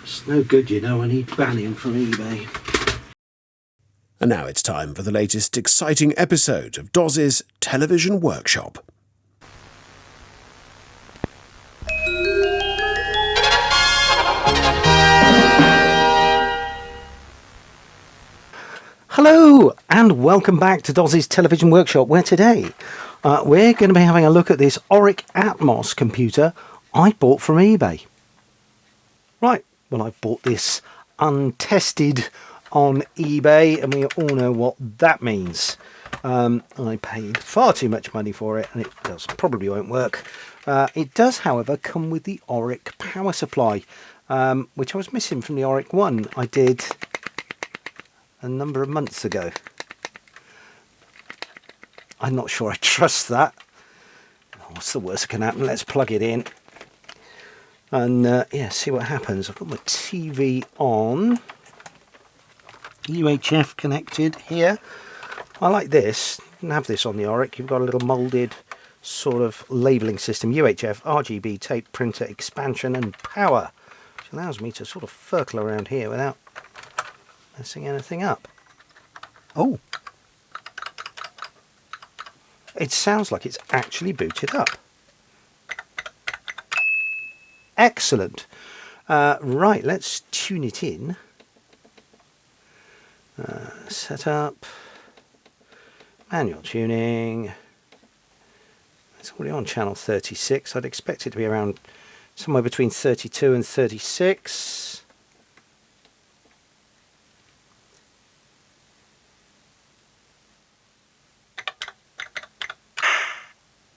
It's no good, you know, I need banning from eBay. And now it's time for the latest exciting episode of Doz's Television Workshop. Hello and welcome back to Doz's Television Workshop, where today we're going to be having a look at this Oric Atmos computer I bought from eBay. Right, well, I bought this untested on eBay, and we all know what that means. I paid far too much money for it, and it probably won't work. It does, however, come with the Oric power supply, which I was missing from the Oric one I did a number of months ago. I'm not sure I trust that. What's the worst that can happen? Let's plug it in and yeah, see what happens. I've got my TV on, UHF connected here. I like this. You can have this on the Oric. You've got a little moulded sort of labelling system: UHF, RGB, tape, printer, expansion and power, which allows me to sort of circle around here without messing anything up. Oh, it sounds like it's actually booted up. Excellent. Right, let's tune it in. Setup, manual tuning. It's already on channel 36. I'd expect it to be around somewhere between 32 and 36.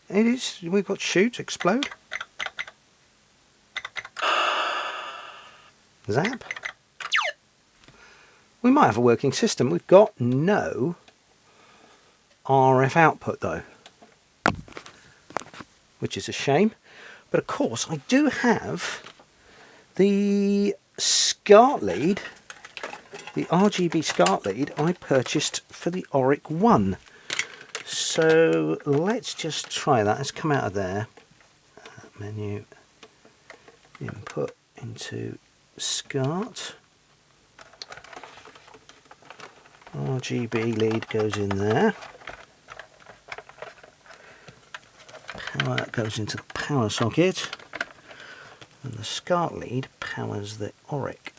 It is. We've got shoot, explode, zap. We might have a working system. We've got no RF output though, which is a shame. But of course I do have the SCART lead, the RGB SCART lead I purchased for the Oric one. So let's just try that. Let's come out of there. Menu, input into SCART. RGB lead goes in there. Power goes into the power socket. And the SCART lead powers the Oric.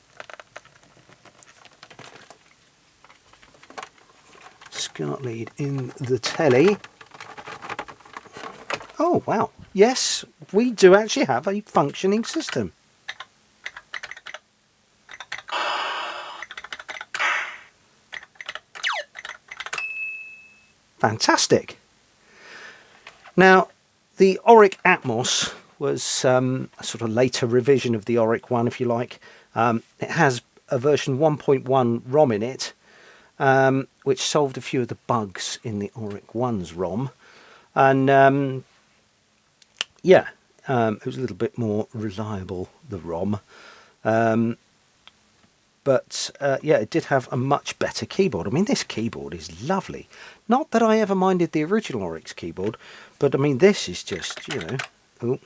SCART lead in the telly. Oh wow, yes, we do actually have a functioning system. Fantastic. Now, the Oric Atmos was a sort of later revision of the Oric one, if you like. It has a version 1.1 ROM in it, which solved a few of the bugs in the Oric 1's ROM. And yeah, it was a little bit more reliable, the ROM. But yeah, it did have a much better keyboard. I mean, this keyboard is lovely. Not that I ever minded the original Oric's keyboard, but I mean, this is just, you know, ooh,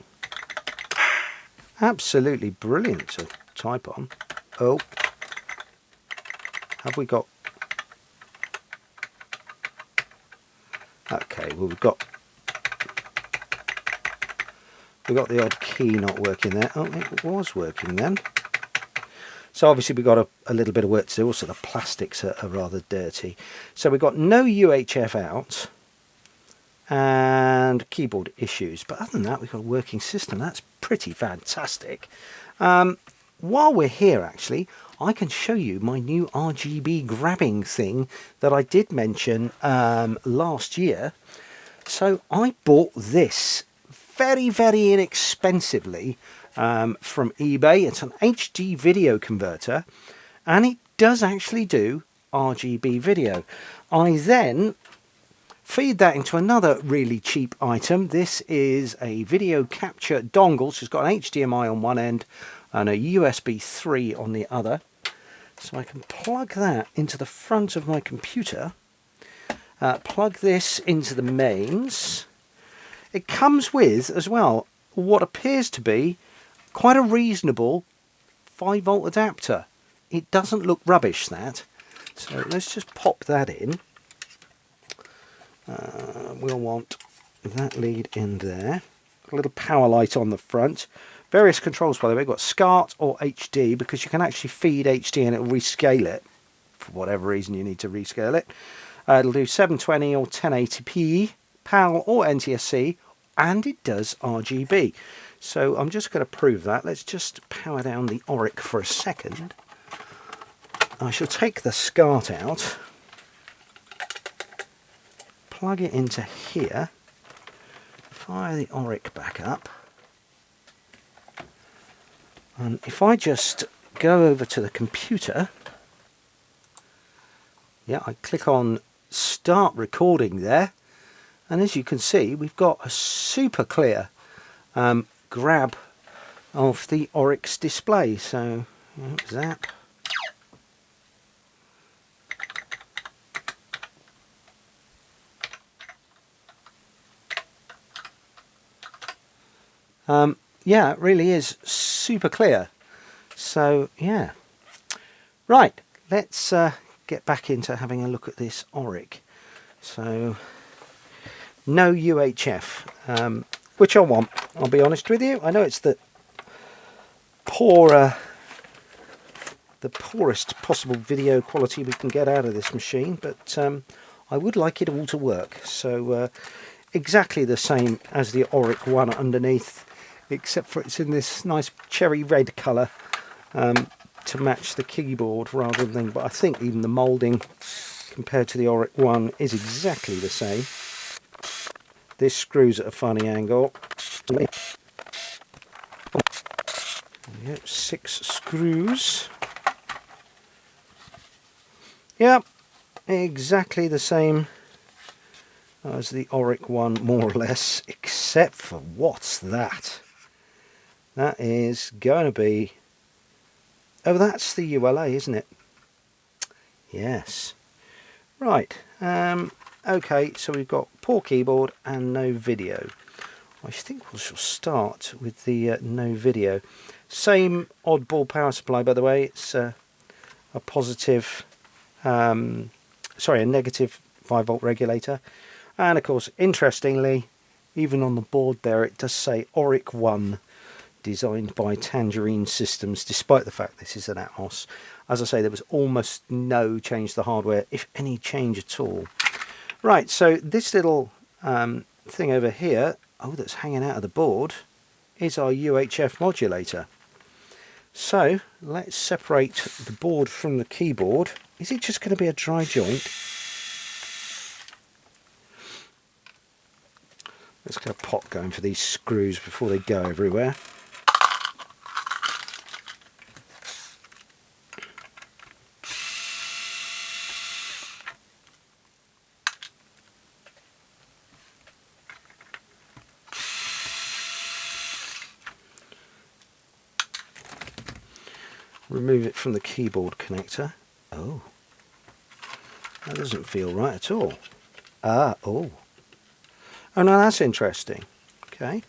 absolutely brilliant to type on. Oh, have we got... Okay, well, we've got the odd key not working there. Oh, it was working then. So obviously we've got a little bit of work to do. Also the plastics are rather dirty. So we've got no UHF out and keyboard issues. But other than that, we've got a working system. That's pretty fantastic. While we're here, actually, I can show you my new RGB grabbing thing that I did mention last year. So I bought this very, very inexpensively from eBay. It's an HD video converter, and it does actually do RGB video. I then feed that into another really cheap item. This is a video capture dongle. So it's got an HDMI on one end and a USB 3 on the other. So I can plug that into the front of my computer, plug this into the mains. It comes with, as well, what appears to be quite a reasonable 5-volt adapter. It doesn't look rubbish, that. So let's just pop that in. We'll want that lead in there. A little power light on the front. Various controls, by the way. We've got SCART or HD, because you can actually feed HD and it'll rescale it. For whatever reason you need to rescale it. It'll do 720 or 1080p, PAL or NTSC, and it does RGB. So I'm just going to prove that. Let's just power down the Oric for a second. I shall take the SCART out, plug it into here, fire the Oric back up, and if I just go over to the computer, yeah, I click on start recording there, and as you can see we've got a super clear grab of the Oric's display. So zap. Yeah, it really is super clear. So yeah, right, let's get back into having a look at this Oric. So no UHF, which I want, I'll be honest with you. I know it's the poorest possible video quality we can get out of this machine, but I would like it all to work. So exactly the same as the Oric one underneath, except for it's in this nice cherry red colour to match the keyboard rather than, but I think even the moulding compared to the Oric one is exactly the same. This screws at a funny angle. Yep, 6 screws. Yep, exactly the same as the Oric one, more or less, except for what's that? That is going to be... Oh, that's the ULA, isn't it? Yes. Right. Okay, so we've got poor keyboard and no video. I think we shall start with the no video. Same oddball power supply, by the way. It's a positive... sorry, a negative 5-volt regulator. And of course, interestingly, even on the board there, it does say Oric 1, designed by Tangerine Systems, despite the fact this is an Atmos. As I say, there was almost no change to the hardware, if any change at all. Right, so this little thing over here, oh, that's hanging out of the board, is our UHF modulator. So let's separate the board from the keyboard. Is it just going to be a dry joint? Let's get a pot going for these screws before they go everywhere. Remove it from the keyboard connector. Oh, that doesn't feel right at all. Oh no, that's interesting. Okay,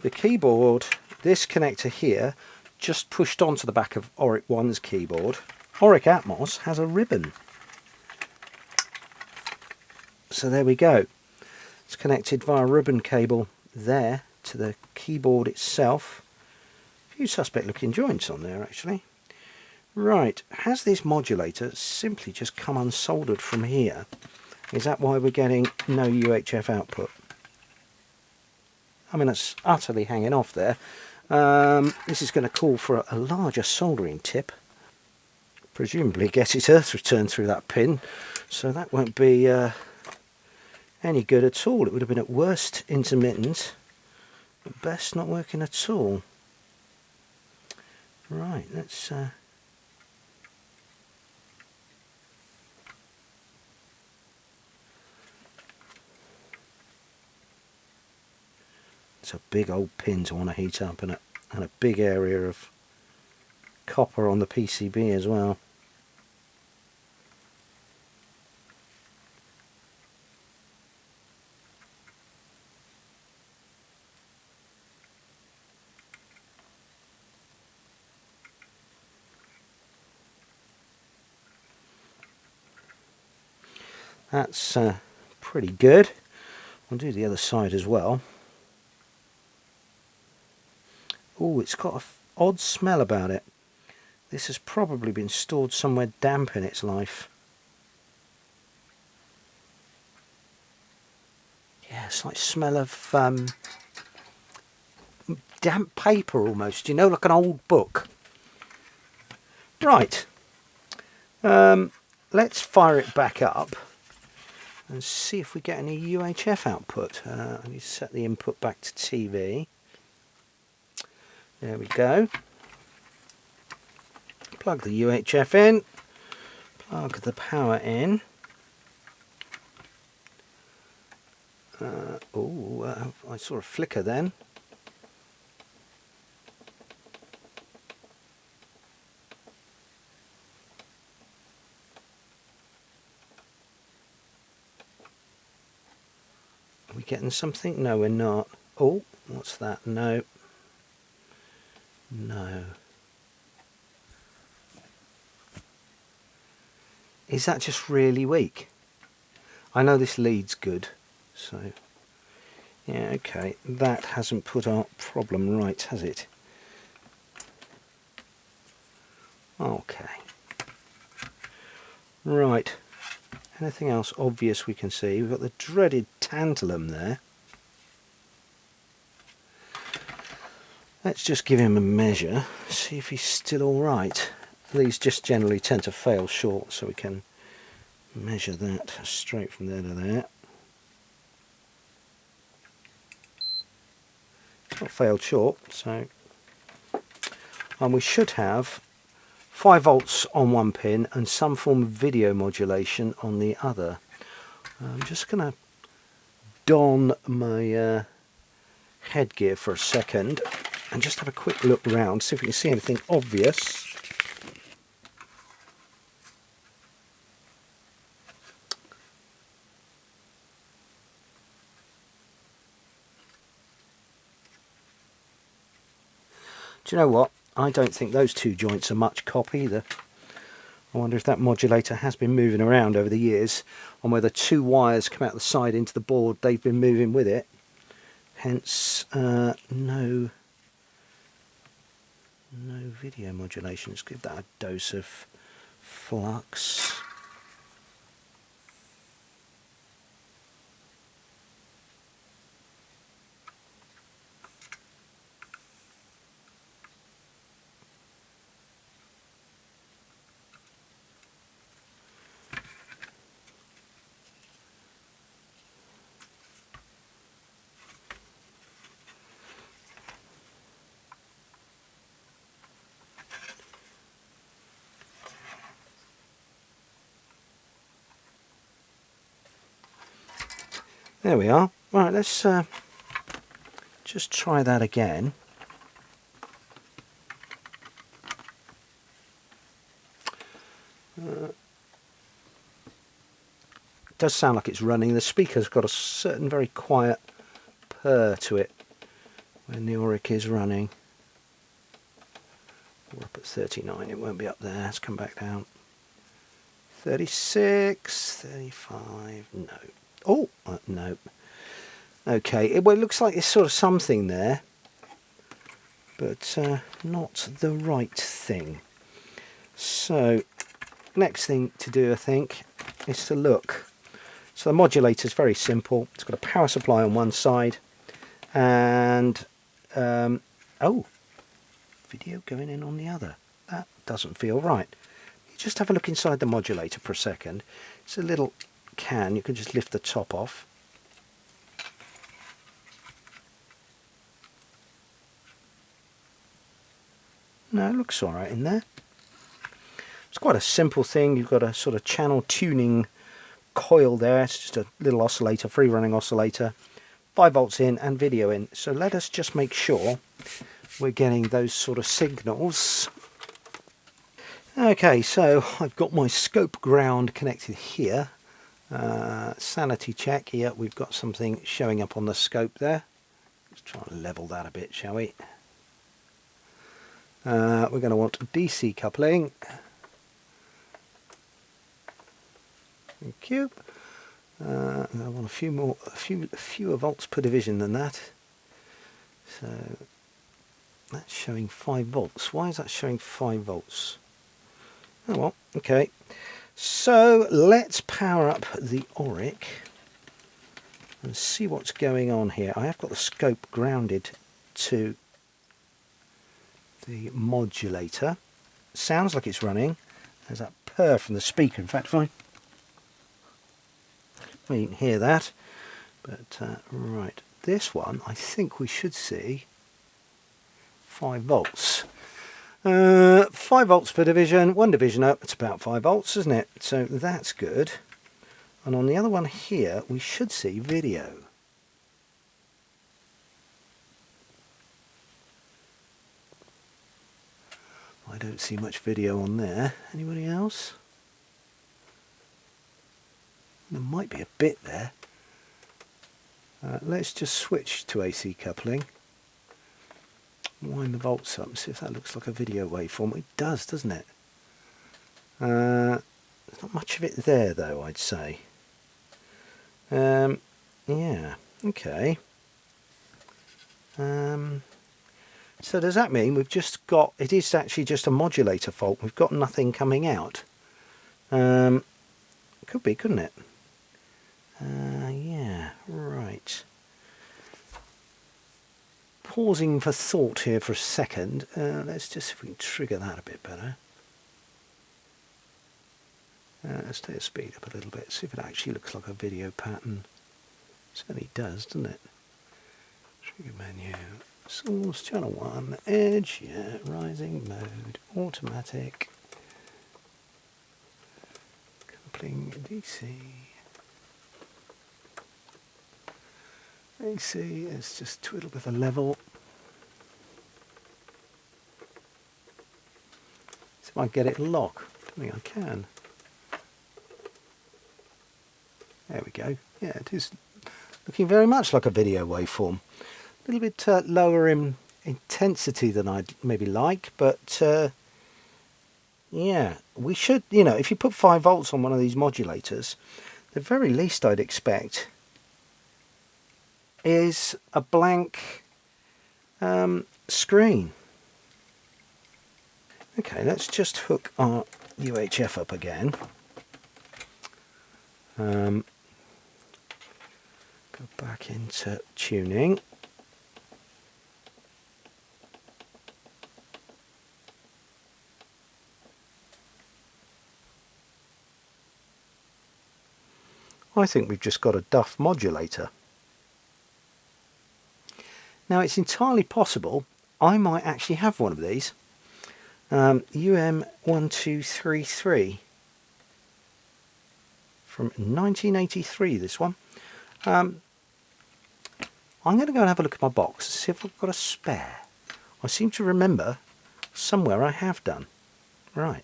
the keyboard, this connector here, just pushed onto the back of Oric 1's keyboard. Oric Atmos has a ribbon, so there we go. It's connected via a ribbon cable there to the keyboard itself. A few suspect looking joints on there actually. Right, has this modulator simply just come unsoldered from here? Is that why we're getting no UHF output? I mean, it's utterly hanging off there. This is going to call for a larger soldering tip. Presumably get its earth return through that pin, so that won't be any good at all. It would have been at worst intermittent, at best not working at all. Right, let's... It's a big old pin to want to heat up, and a big area of copper on the PCB as well. That's pretty good. I'll do the other side as well. Oh, it's got an odd smell about it. This has probably been stored somewhere damp in its life. Yeah, it's like smell of damp paper almost, you know, like an old book. Right, let's fire it back up and see if we get any UHF output. I need to set the input back to TV. There we go. Plug the UHF in, plug the power in. I saw a flicker then. Are we getting something? No, we're not. Oh, what's that? No. No. Is that just really weak? I know this lead's good, so yeah, okay. That hasn't put our problem right, has it? Okay. Right. Anything else obvious we can see? We've got the dreaded tantalum there. Let's just give him a measure, see if he's still alright. These just generally tend to fail short, so we can measure that straight from there to there. It's not failed short, so... And we should have 5 volts on one pin and some form of video modulation on the other. I'm just going to don my headgear for a second and just have a quick look around, see if we can see anything obvious. Do you know what? I don't think those two joints are much cop either. I wonder if that modulator has been moving around over the years, and where the 2 wires come out the side into the board, they've been moving with it. Hence, no video modulation. Let's give that a dose of flux. There we are. Right, let's just try that again. It does sound like it's running. The speaker's got a certain very quiet purr to it when the Oric is running. We're up at 39, it won't be up there. Let's come back down. 36, 35, no. Oh, no. Okay, well, it looks like there's sort of something there, but not the right thing. So, next thing to do, I think, is to look. So the modulator is very simple. It's got a power supply on one side, and oh, video going in on the other. That doesn't feel right. You just have a look inside the modulator for a second. It's a little can. You can just lift the top off. No, it looks all right in there. It's quite a simple thing. You've got a sort of channel tuning coil there. It's just a little oscillator, free running oscillator. 5 volts in and video in. So let us just make sure we're getting those sort of signals. Okay, so I've got my scope ground connected here. Sanity check. Yeah, we've got something showing up on the scope there. Let's try and level that a bit, shall we? We're going to want DC coupling. Thank you. I want fewer volts per division than that. So that's showing 5 volts. Why is that showing 5 volts? Oh well, okay. So let's power up the Oric and see what's going on here. I have got the scope grounded to the modulator. Sounds like it's running. There's that purr from the speaker. In fact, well, you can hear that. But right, this one I think we should see 5 volts. 5 volts per division, 1 division up, it's about 5 volts, isn't it? So that's good. And on the other one here, we should see video. I don't see much video on there. Anybody else? There might be a bit there. Let's just switch to AC coupling. Wind the volts up and see if that looks like a video waveform. It does, doesn't it? There's not much of it there though, I'd say. Yeah, okay. So does that mean we've just got, it is actually just a modulator fault, we've got nothing coming out? Could be, couldn't it? Yeah, right. Pausing for thought here for a second. Let's just see if we can trigger that a bit better. Let's take the speed up a little bit, see if it actually looks like a video pattern. It certainly does, doesn't it? Trigger menu, source, channel 1, edge, yeah, rising mode, automatic, coupling, DC. AC, let's just twiddle with a level. See if I can get it lock. I think I can. There we go. Yeah, it is looking very much like a video waveform. A little bit lower in intensity than I'd maybe like, but yeah, we should, you know, if you put 5 volts on one of these modulators, the very least I'd expect is a blank screen. Okay, let's just hook our UHF up again. Go back into tuning. I think we've just got a duff modulator. Now it's entirely possible I might actually have one of these. UM1233 from 1983, this one. I'm going to go and have a look at my box and see if I've got a spare. I seem to remember somewhere I have done. Right.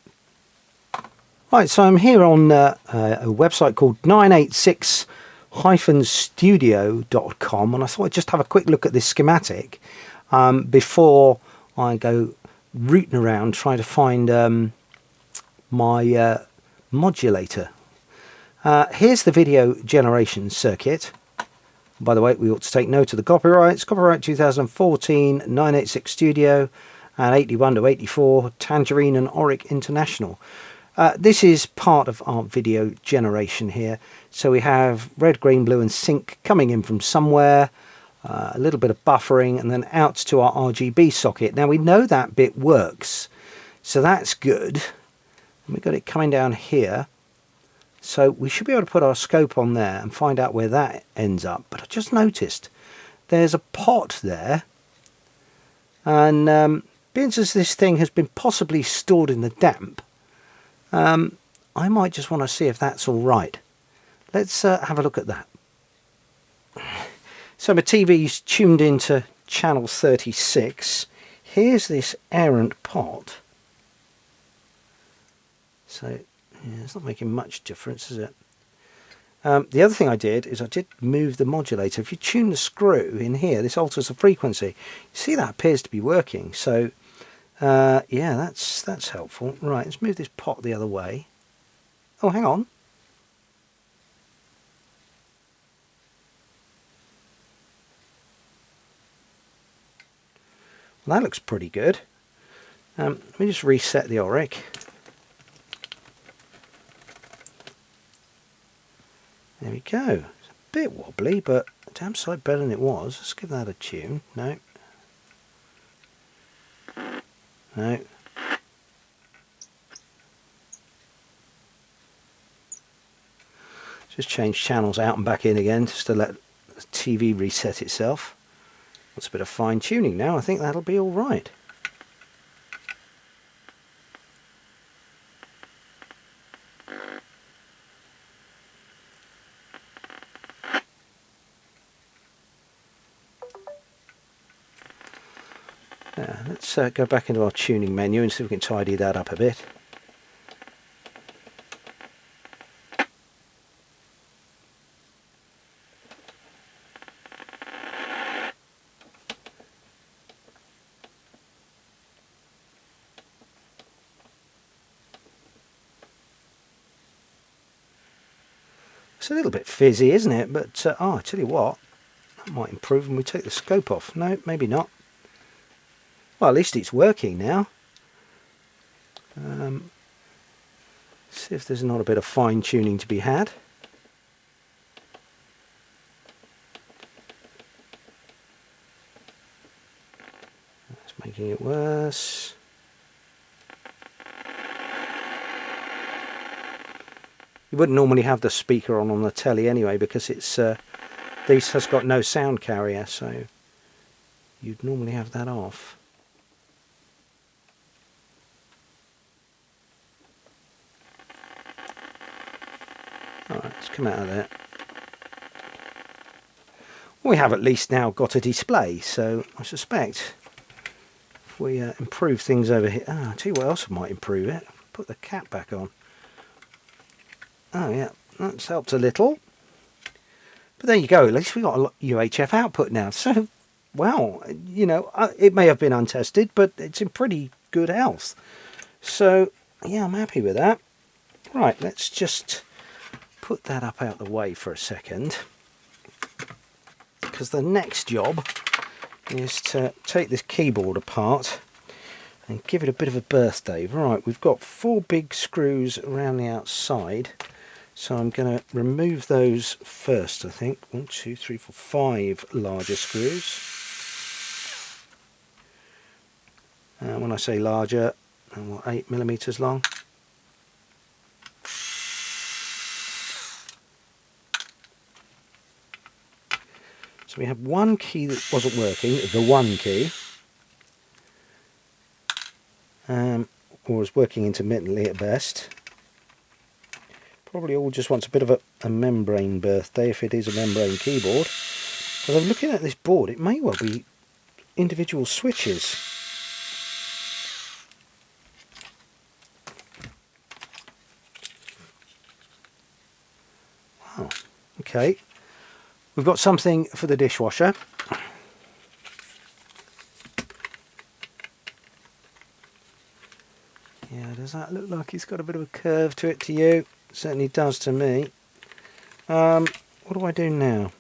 Right, so I'm here on a website called 986-studio.com, and I thought I'd just have a quick look at this schematic before I go rooting around trying to find my modulator. Here's the video generation circuit. By the way, we ought to take note of the copyrights. Copyright 2014, 986 Studio, and 81 to 84, Tangerine and Oric International. This is part of our video generation here. So we have red, green, blue and sync coming in from somewhere, a little bit of buffering, and then out to our RGB socket. Now we know that bit works, so that's good. And we've got it coming down here. So we should be able to put our scope on there and find out where that ends up. But I just noticed there's a pot there. And being as this thing has been possibly stored in the damp, I might just want to see if that's all right. Let's have a look at that. So my TV's tuned into channel 36. Here's this errant pot. So yeah, it's not making much difference, is it? The other thing I did is I did move the modulator. If you tune the screw in here, this alters the frequency. You see that appears to be working. So yeah, that's helpful. Right, let's move this pot the other way. Oh, hang on. Well, that looks pretty good. Let me just reset the Oric. There we go. It's a bit wobbly, but a damn sight better than it was. Let's give that a tune. No. No. Just change channels out and back in again just to let the TV reset itself. What's a bit of fine tuning now? I think that'll be all right. Let's go back into our tuning menu and see if we can tidy that up a bit. It's a little bit fizzy, isn't it? But I tell you what, that might improve when we take the scope off. No, maybe not. Well, at least it's working now. See if there's not a bit of fine tuning to be had. That's making it worse. You wouldn't normally have the speaker on the telly anyway, because it's this has got no sound carrier, so you'd normally have that off. Alright, let's come out of there. We have at least now got a display, so I suspect if we improve things over here... I'll tell you what else might improve it. Put the cap back on. Oh yeah, that's helped a little. But there you go, at least we got a UHF output now. So, well, you know, it may have been untested, but it's in pretty good health. So, yeah, I'm happy with that. Right, let's just put that up out the way for a second, because the next job is to take this keyboard apart and give it a bit of a birthday. Right, we've got 4 big screws around the outside, so I'm going to remove those first, I think. 1, 2, 3, 4, 5 larger screws. When I say larger, 8mm long. So we have one key that wasn't working, the 1 key, or was working intermittently at best. Probably all just wants a bit of a membrane birthday, if it is a membrane keyboard. But I'm looking at this board, it may well be individual switches. Wow, okay. We've got something for the dishwasher. Yeah, does that look like it's got a bit of a curve to it to you? It certainly does to me. What do I do now?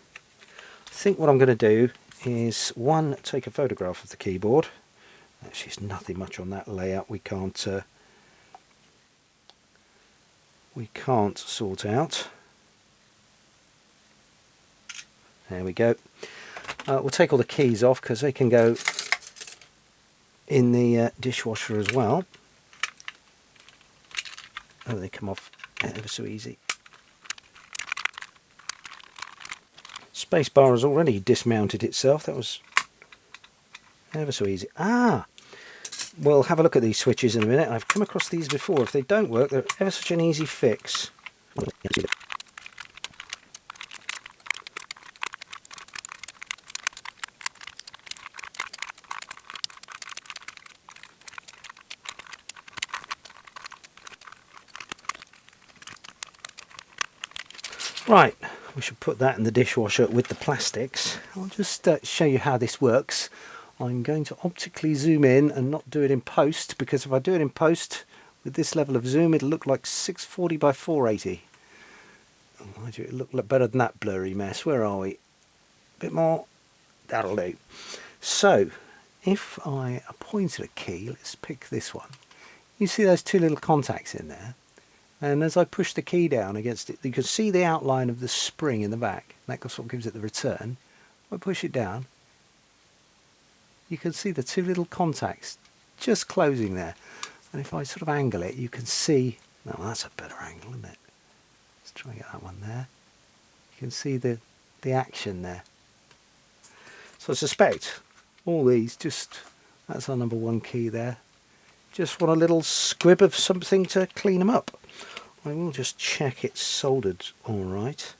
I think what I'm going to do is, 1, take a photograph of the keyboard. Actually, there's nothing much on that layout we can't sort out. There we go. We'll take all the keys off because they can go in the dishwasher as well. Oh, they come off ever so easy. Spacebar has already dismounted itself. That was ever so easy. We'll have a look at these switches in a minute. I've come across these before. If they don't work, they're ever such an easy fix. Right, we should put that in the dishwasher with the plastics. I'll just show you how this works. I'm going to optically zoom in and not do it in post, because if I do it in post with this level of zoom, it'll look like 640 by 480. Why do it look better than that blurry mess? Where are we? A bit more. That'll do. So, if I pointed a key, let's pick this one. You see those two little contacts in there? And as I push the key down against it, you can see the outline of the spring in the back. That's what gives it the return. If I push it down, you can see the two little contacts just closing there. And if I sort of angle it, you can see, no, that's a better angle, isn't it? Let's try and get that one there. You can see the action there. So I suspect all these just, that's our number one key there. Just want a little squib of something to clean them up. I will just check it's soldered all right.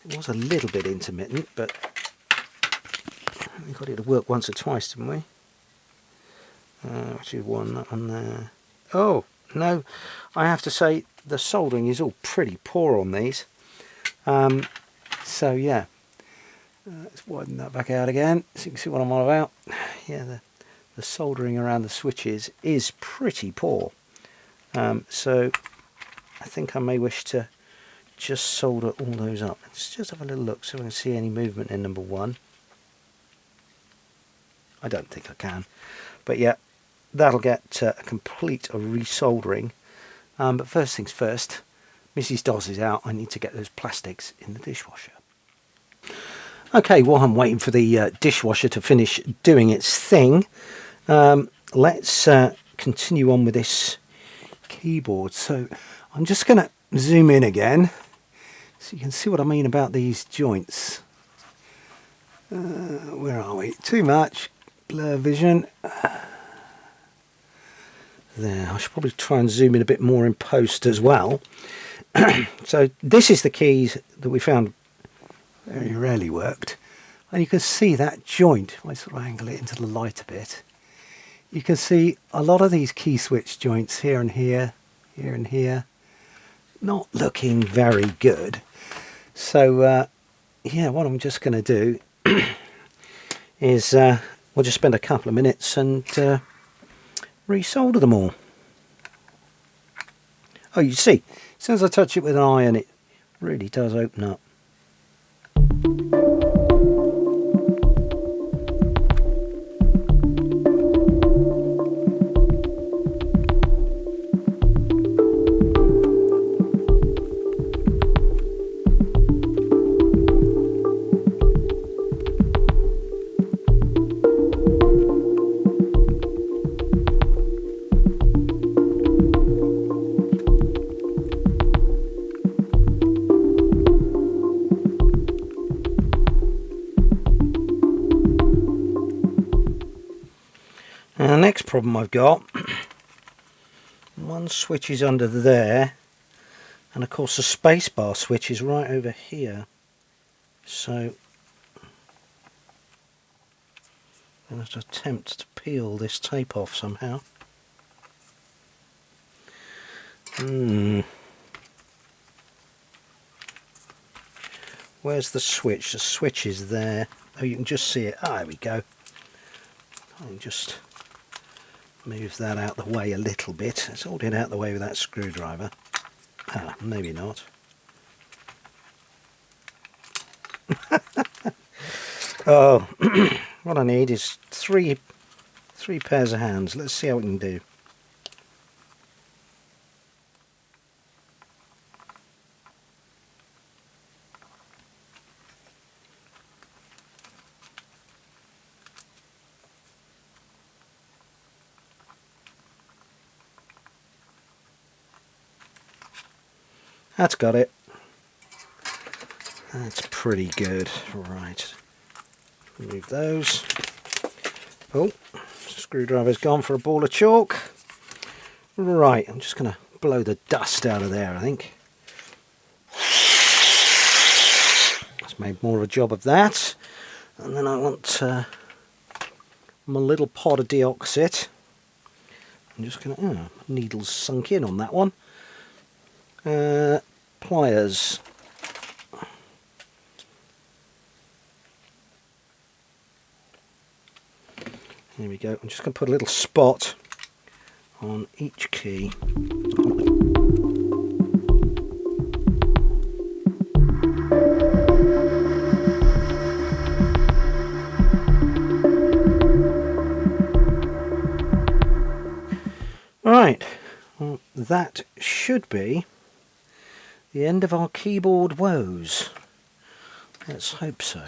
It was a little bit intermittent, but we got it to work once or twice, didn't we? Which is one, that one there. Oh, no, I have to say the soldering is all pretty poor on these. So yeah, let's widen that back out again so you can see what I'm on about. Yeah, the soldering around the switches is pretty poor. So I think I may wish to just solder all those up. Let's just have a little look so we can see any movement in number one. I don't think I can, but yeah, that'll get a complete resoldering. But first things first, Mrs. Doz is out. I need to get those plastics in the dishwasher. Okay, while I'm waiting for the dishwasher to finish doing its thing, let's continue on with this keyboard. So I'm just going to zoom in again so you can see what I mean about these joints. Where are we? Too much blur vision. There, I should probably try and zoom in a bit more in post as well. So this is the keys that we found very rarely worked, and you can see that joint. If I sort of angle it into the light a bit, you can see a lot of these key switch joints here and here, here and here, not looking very good. So yeah, what I'm just going to do is we'll just spend a couple of minutes and resolder them all. Oh, you see, as soon as I touch it with an iron, it really does open up. And the next problem I've got, one switch is under there, and of course the spacebar switch is right over here. So I'm going to attempt to peel this tape off somehow. Where's the switch? The switch is there. Oh, you can just see it. Ah, there we go. I'll just move that out the way a little bit. Let's hold it out the way with that screwdriver. Ah, maybe not. Oh, what I need is three pairs of hands. Let's see how we can do. That's got it. That's pretty good. Right. Remove those. Oh, screwdriver's gone for a ball of chalk. Right, I'm just going to blow the dust out of there, I think. Let's make more of a job of that. And then I want my little pod of deoxit. I'm just going to, needles sunk in on that one. Pliers. There we go. I'm just going to put a little spot on each key. Right, well, that should be the end of our keyboard woes. Let's hope so.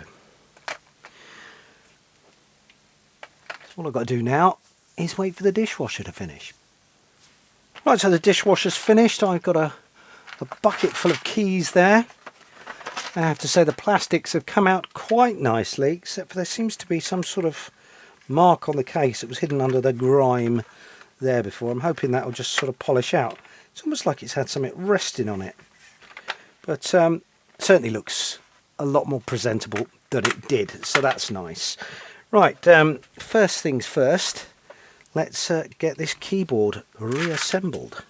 All I've got to do now is wait for the dishwasher to finish. Right, so the dishwasher's finished. I've got a bucket full of keys there. I have to say the plastics have come out quite nicely, except for there seems to be some sort of mark on the case that was hidden under the grime there before. I'm hoping that will just sort of polish out. It's almost like it's had something resting on it. But certainly looks a lot more presentable than it did, so that's nice. Right, first things first, let's get this keyboard reassembled.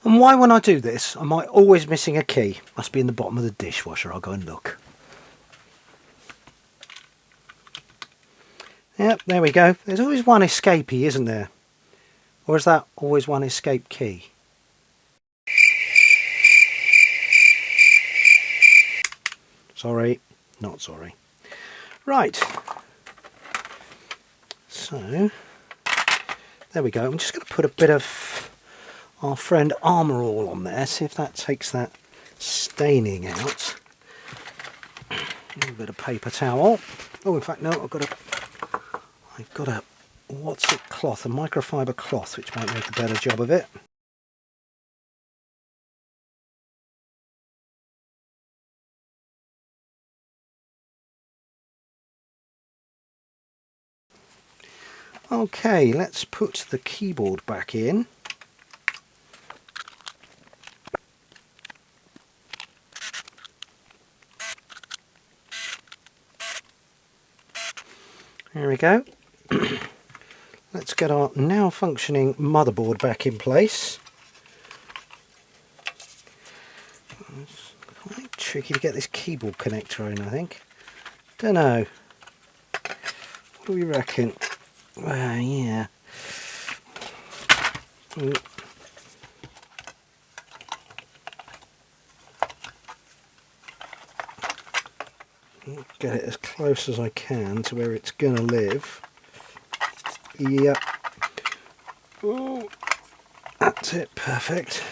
And why when I do this am I always missing a key? Must be in the bottom of the dishwasher. I'll go and look. Yep, there we go. There's always one escapee, isn't there? Or is that always one escape key? Sorry, not sorry. Right. So, there we go. I'm just going to put a bit of our friend Armour All on there, see if that takes that staining out. A little bit of paper towel. Oh, in fact, no, I've got a what's it cloth, a microfiber cloth, which might make a better job of it. Okay, let's put the keyboard back in. There we go. Let's get our now functioning motherboard back in place. It's quite tricky to get this keyboard connector in, I think. Don't know. What do we reckon? Yeah. Get it as close as I can to where it's going to live. Yep. Ooh, that's it, perfect.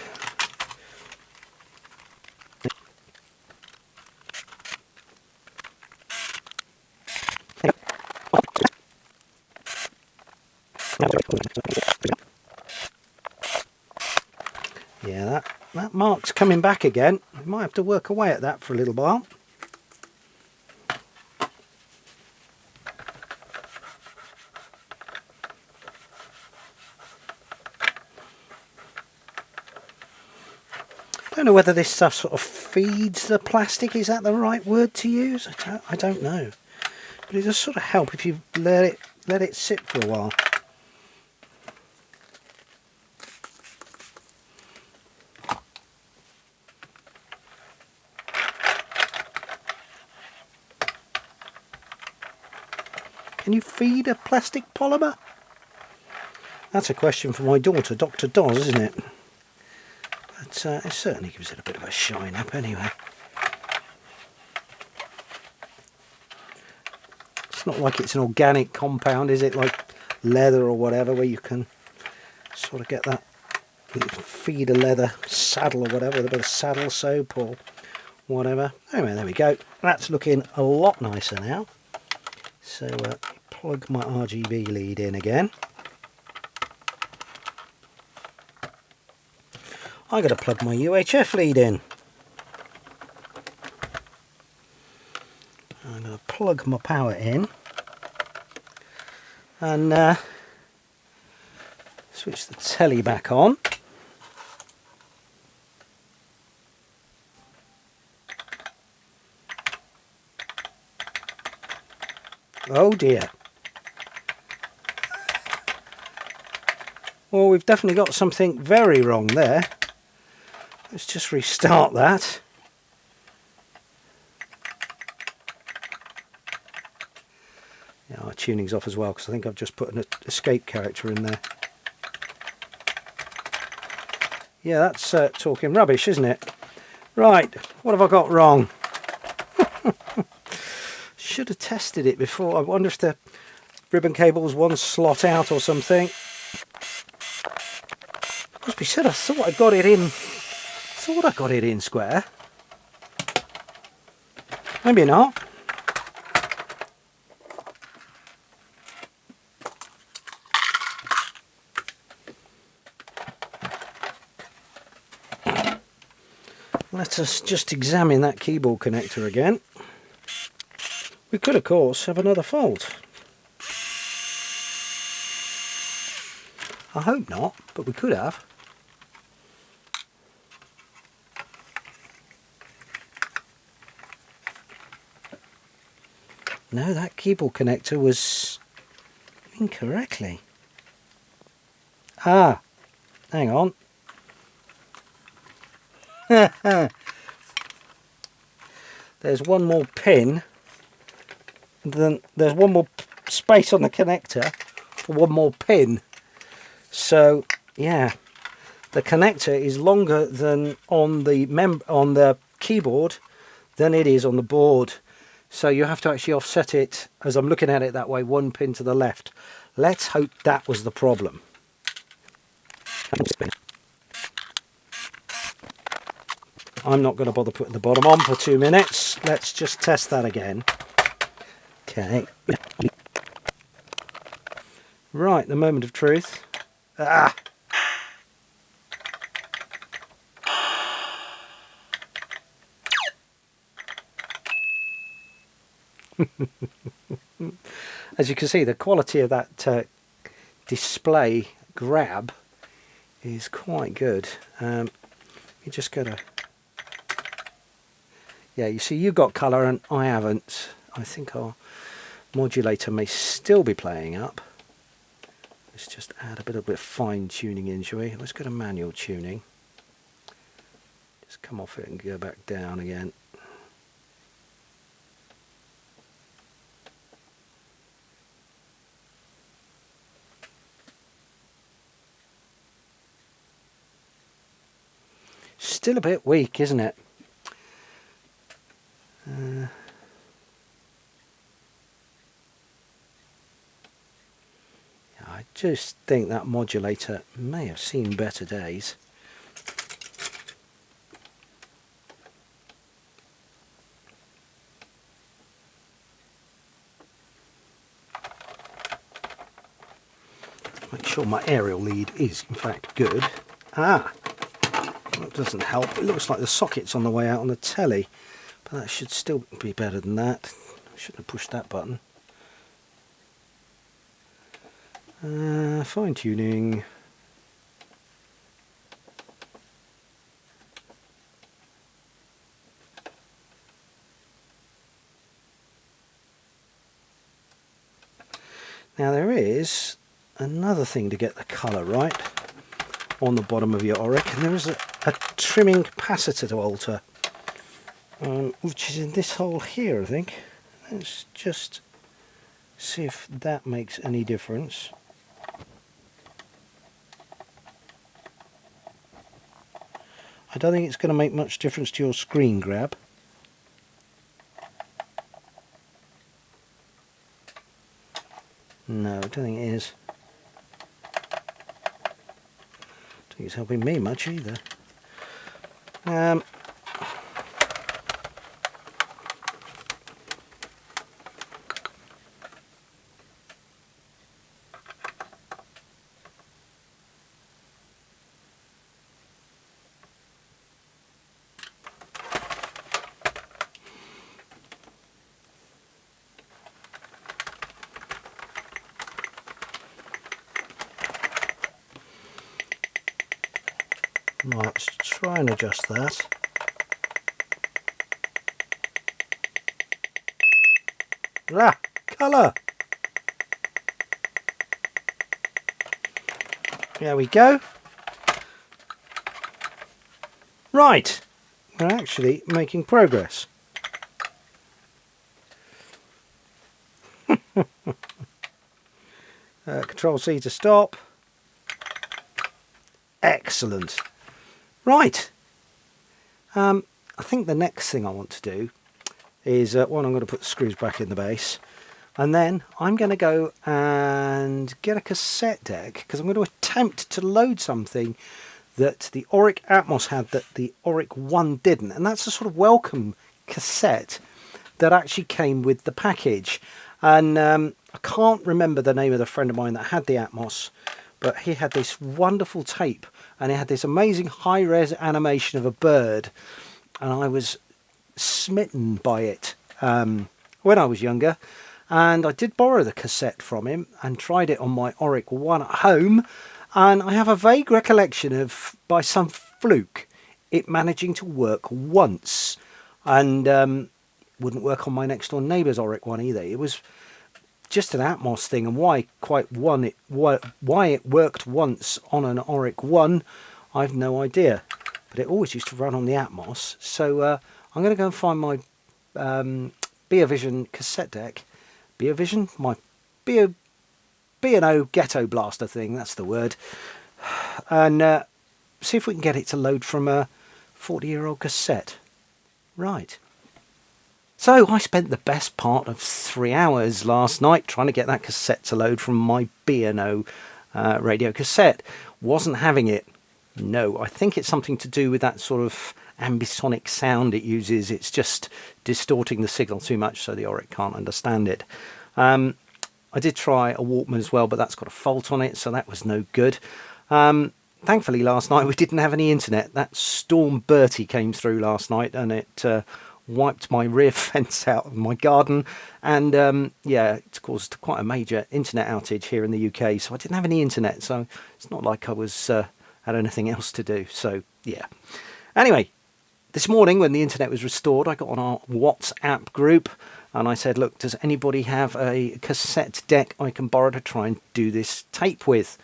Yeah, that mark's coming back again. We might have to work away at that for a little while. I don't know whether this stuff sort of feeds the plastic. Is that the right word to use? I don't know. But it does sort of help if you let it sit for a while. Can you feed a plastic polymer? That's a question for my daughter, Dr. Doz, isn't it? But it certainly gives it a bit of a shine up anyway. It's not like it's an organic compound, is it? Like leather or whatever, where you can sort of get that feed a leather saddle or whatever with a bit of saddle soap or whatever. Anyway, there we go. That's looking a lot nicer now. So plug my RGB lead in again. I got to plug my UHF lead in. I'm going to plug my power in and switch the telly back on. Oh dear. Well, we've definitely got something very wrong there. Let's just restart that. Yeah, our tuning's off as well because I think I've just put an escape character in there. Yeah, that's talking rubbish, isn't it? Right, what have I got wrong? Should have tested it before. I wonder if the ribbon cable's one slot out or something. Must be said, I thought I got it in. Thought I got it in square. Maybe not. Let us just examine that keyboard connector again. We could, of course, have another fault. I hope not, but we could have. No, that keyboard connector was incorrectly. Ah, hang on. There's one more pin. Then there's one more space on the connector for one more pin. So yeah, the connector is longer than on the keyboard than it is on the board. So you have to actually offset it, as I'm looking at it that way, one pin to the left. Let's hope that was the problem. I'm not going to bother putting the bottom on for 2 minutes. Let's just test that again. Okay. Right, the moment of truth. Ah! As you can see, the quality of that display grab is quite good. You just gotta... Yeah, you see, you got colour and I haven't. I think our modulator may still be playing up. Let's just add a bit of fine tuning in, shall we? Let's go to manual tuning. Just come off it and go back down again. Still a bit weak, isn't it? I just think that modulator may have seen better days. Make sure my aerial lead is in fact good. Ah, that doesn't help. It looks like the socket's on the way out on the telly, but that should still be better than that. I shouldn't have pushed that button. Fine tuning. Now there is another thing to get the colour right on the bottom of your Oric, and there is a trimming capacitor to alter, which is in this hole here, I think. Let's just see if that makes any difference. I don't think it's going to make much difference to your screen grab. No, I don't think it is. I don't think it's helping me much either. Right, let's try and adjust that. Ah, colour! There we go. Right, we're actually making progress. Control C to stop. Excellent. Right. I think the next thing I want to do is, one, I'm going to put the screws back in the base, and then I'm going to go and get a cassette deck, because I'm going to attempt to load something that the Oric Atmos had that the Oric One didn't, and that's a sort of welcome cassette that actually came with the package. And I can't remember the name of the friend of mine that had the Atmos, but he had this wonderful tape, and it had this amazing high-res animation of a bird, and I was smitten by it when I was younger. And I did borrow the cassette from him and tried it on my Oric One at home, and I have a vague recollection of, by some fluke, it managing to work once, and wouldn't work on my next door neighbour's Oric One either. It was just an Atmos thing, and why it worked once on an Oric One, I've no idea. But it always used to run on the Atmos, so I'm going to go and find my Beavision cassette deck. Beavision? My B&O Ghetto Blaster thing, that's the word. And see if we can get it to load from a 40-year-old cassette. Right. So I spent the best part of 3 hours last night trying to get that cassette to load from my B&O radio cassette. Wasn't having it. No, I think it's something to do with that sort of ambisonic sound it uses. It's just distorting the signal too much, so the Oric can't understand it. I did try a Walkman as well, but that's got a fault on it, so that was no good. Thankfully last night we didn't have any internet. That Storm Bertie came through last night, and it wiped my rear fence out of my garden, and yeah, it's caused quite a major internet outage here in the UK, so I didn't have any internet, so it's not like I was had anything else to do. So yeah, anyway, this morning when the internet was restored, I got on our WhatsApp group and I said, look, does anybody have a cassette deck I can borrow to try and do this tape with?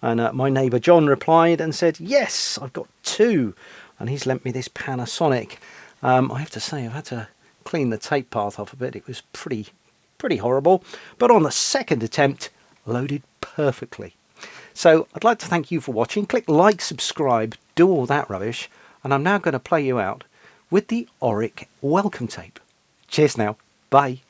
And my neighbour John replied and said, yes, I've got 2, and he's lent me this Panasonic. I have to say, I've had to clean the tape path off a bit. It was pretty horrible. But on the second attempt, loaded perfectly. So I'd like to thank you for watching. Click like, subscribe, do all that rubbish. And I'm now going to play you out with the Oric welcome tape. Cheers now. Bye.